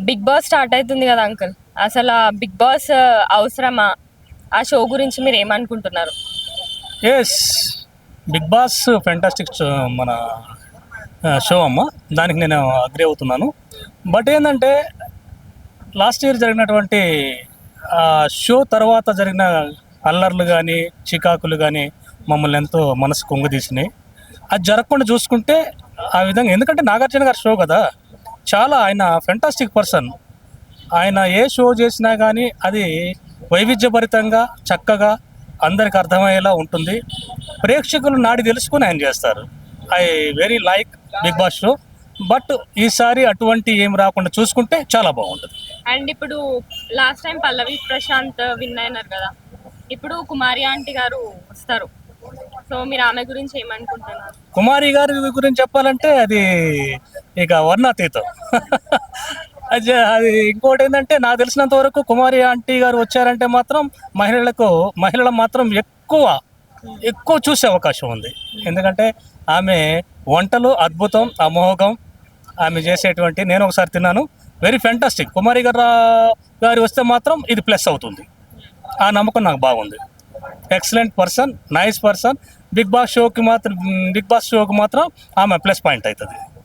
Big boss start అవుతుంది కదా uncle, అసలు ఆ బిగ్ బాస్ అవసరమా? ఆ షో గురించి మీరు ఏమనుకుంటున్నారు? ఎస్, బిగ్ బాస్ ఫెంటాస్టిక్ మన షో అమ్మ. దానికి నేను అగ్రి అవుతున్నాను. బట్ ఏంటంటే లాస్ట్ ఇయర్ జరిగినటువంటి షో తర్వాత జరిగిన అల్లర్లు కానీ చికాకులు కానీ మమ్మల్ని ఎంతో మనసు కుంగదీసినాయి. అది జరగకుండా చూసుకుంటే ఆ విధంగా, ఎందుకంటే నాగార్జున గారి షో కదా, చాలా ఆయన ఫెంటాస్టిక్ పర్సన్. ఆయన ఏ షో చేసినా కానీ అది వైవిధ్యభరితంగా చక్కగా అందరికి అర్థమయ్యేలా ఉంటుంది. ప్రేక్షకులు నాడి తెలుసుకొని ఆయన చేస్తారు. I very like Bigg Boss show. But ఈసారి అటువంటి ఏం రాకుండా చూసుకుంటే చాలా బాగుంటుంది. అండ్ ఇప్పుడు last time Pallavi Prashanth win అయినారు కదా, ఇప్పుడు కుమారి ఆంటీ గారు వస్తారు. సో మీరు ఆమె గురించి ఏమనుకుంటున్నారు? కుమారి గారి గురించి చెప్పాలంటే అది ఇక వర్ణాతీతం. అది ఇంకోటి ఏంటంటే, నాకు తెలిసినంత వరకు కుమారి ఆంటీ గారు వచ్చారంటే మాత్రం మహిళలు మాత్రం ఎక్కువ చూసే అవకాశం ఉంది. ఎందుకంటే ఆమె వంటలు అద్భుతం, అమోఘం. ఆమె చేసేటువంటి, నేను ఒకసారి తిన్నాను, వెరీ ఫెంటాస్టిక్. కుమారి గారు వస్తే మాత్రం ఇది ప్లస్ అవుతుంది. ఆ నమ్మకం నాకు బాగుంది. Excellent person, nice person. Bigg Boss షోకి మాత్రం ఆమె ప్లస్ పాయింట్ అవుతుంది.